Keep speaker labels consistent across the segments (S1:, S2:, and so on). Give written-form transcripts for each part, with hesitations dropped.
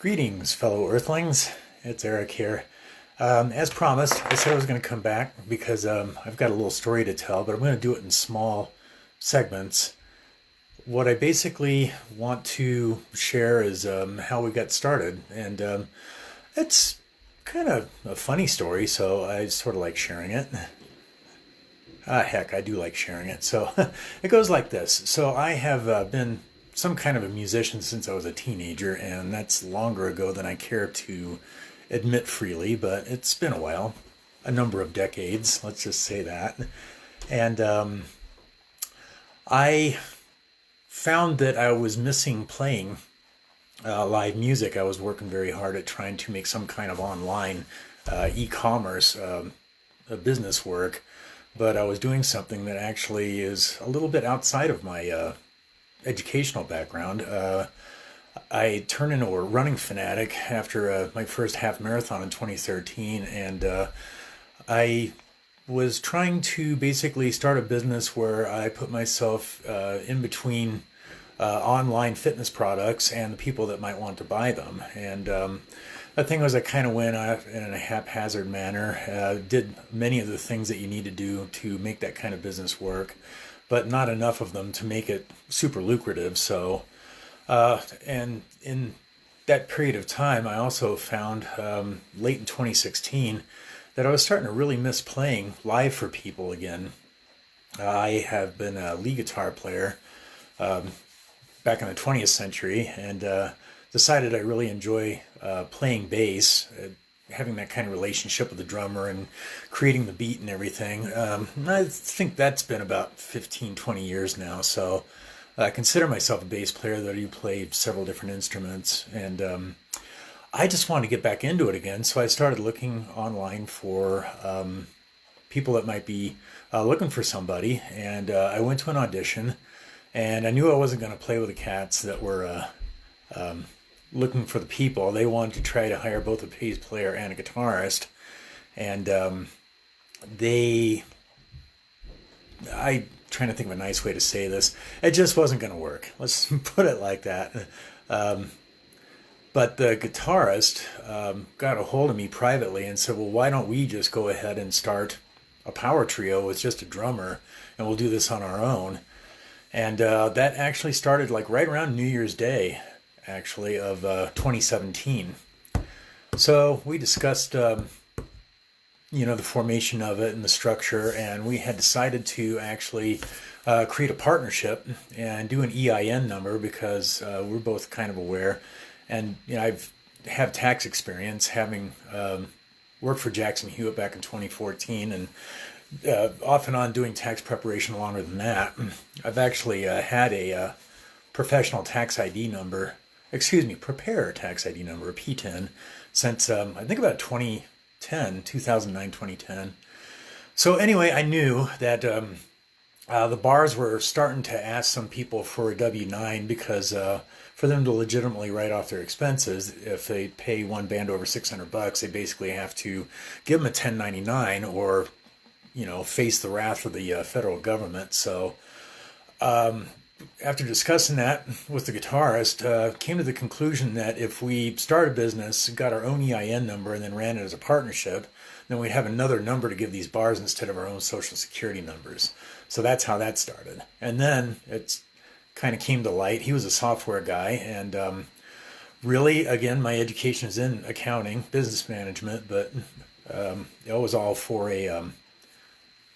S1: Greetings, fellow Earthlings. It's Eric here. As promised, I said I was going to come back because I've got a little story to tell, but I'm going to do it in small segments. What I basically want to share is how we got started, and it's kind of a funny story, so I sort of like sharing it. Heck, I do like sharing it. So it goes like this. So I have been some kind of a musician since I was a teenager, and that's longer ago than I care to admit freely, but it's been a while, a number of decades, let's just say that. And I found that I was missing playing live music. I was working very hard at trying to make some kind of online e-commerce business work, but I was doing something that actually is a little bit outside of my educational background. I turned into a running fanatic after my first half marathon in 2013, and I was trying to basically start a business where I put myself in between online fitness products and the people that might want to buy them. And the thing was, I kind of went out in a haphazard manner, did many of the things that you need to do to make that kind of business work, but not enough of them to make it super lucrative. So, and in that period of time, I also found late in 2016 that I was starting to really miss playing live for people again. I have been a lead guitar player back in the 20th century, and decided I really enjoy playing bass, having that kind of relationship with the drummer and creating the beat and everything. I think that's been about 15, 20 years now. So I consider myself a bass player, though I do play several different instruments. And I just wanted to get back into it again. So I started looking online for people that might be looking for somebody. And I went to an audition, and I knew I wasn't going to play with the cats that were looking for the people. They wanted to try to hire both a bass player and a guitarist, and I trying to think of a nice way to say this. It just wasn't going to work. Let's put it like that. But the guitarist got a hold of me privately and said, "Well, why don't we just go ahead and start a power trio with just a drummer, and we'll do this on our own?" And that actually started like right around New Year's Day, actually, of 2017. So we discussed, the formation of it and the structure, and we had decided to actually create a partnership and do an EIN number because we're both kind of aware. And I've have tax experience, having worked for Jackson Hewitt back in 2014, and off and on doing tax preparation longer than that. I've actually had a professional tax ID number, preparer tax ID number, a P10, since I think about 2009, 2010. So anyway, I knew that the bars were starting to ask some people for a W-9 because for them to legitimately write off their expenses, if they pay one band over $600, they basically have to give them a 1099 or face the wrath of the federal government. So after discussing that with the guitarist, came to the conclusion that if we start a business, got our own EIN number, and then ran it as a partnership, then we'd have another number to give these bars instead of our own social security numbers. So that's how that started. And then it's kind of came to light. He was a software guy, and really, again, my education is in accounting, business management, but it was all for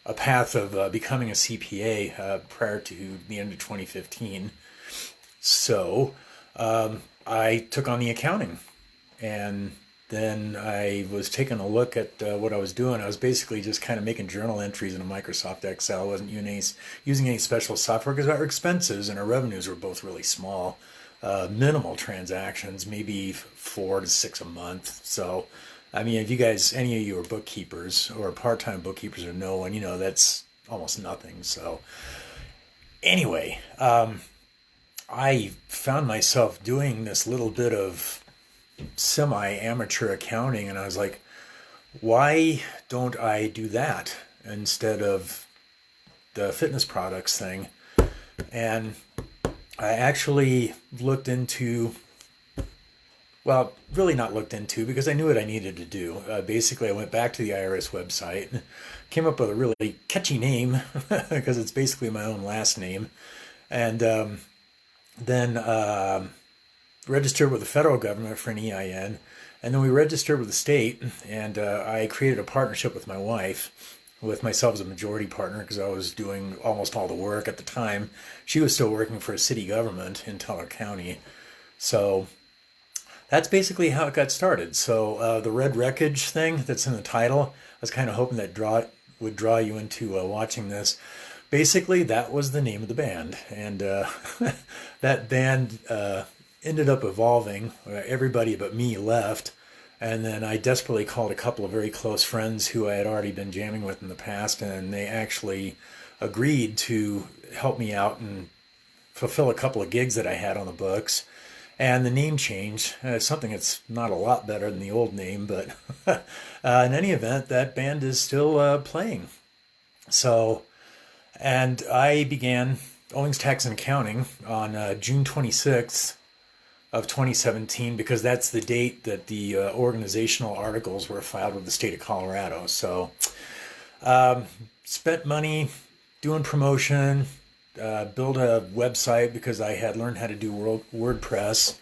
S1: a path of becoming a CPA prior to the end of 2015. So I took on the accounting, and then I was taking a look at what I was doing. I was basically just kind of making journal entries in a Microsoft Excel. I wasn't using any special software because our expenses and our revenues were both really small, minimal transactions, maybe 4 to 6 a month. So I mean, if you guys, any of you are bookkeepers or part-time bookkeepers or no one, that's almost nothing. So anyway, I found myself doing this little bit of semi-amateur accounting, and I was like, why don't I do that instead of the fitness products thing? And I actually looked into Well, really not looked into because I knew what I needed to do. Basically, I went back to the IRS website, came up with a really catchy name because it's basically my own last name, and then registered with the federal government for an EIN, and then we registered with the state, and I created a partnership with my wife, with myself as a majority partner because I was doing almost all the work at the time. She was still working for a city government in Teller County, so that's basically how it got started. So the red wreckage thing that's in the title, I was kind of hoping that would draw you into watching this. Basically, that was the name of the band, and that band ended up evolving. Everybody but me left, and then I desperately called a couple of very close friends who I had already been jamming with in the past, and they actually agreed to help me out and fulfill a couple of gigs that I had on the books. And the name change, something that's not a lot better than the old name, but in any event, that band is still playing. So, and I began Owings Tax and Accounting on June 26th of 2017 because that's the date that the organizational articles were filed with the state of Colorado. So, spent money doing promotion, build a website because I had learned how to do WordPress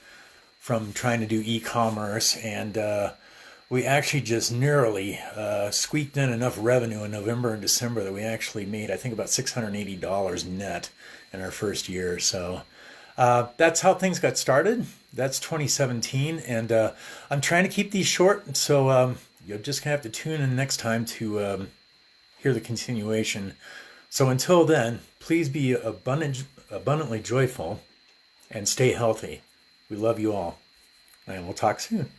S1: from trying to do e-commerce, and we actually just narrowly squeaked in enough revenue in November and December that we actually made, I think, about $680 net in our first year. So that's how things got started. That's 2017, and I'm trying to keep these short, so you're just gonna have to tune in next time to hear the continuation. So until then, please be abundantly joyful and stay healthy. We love you all, and we'll talk soon.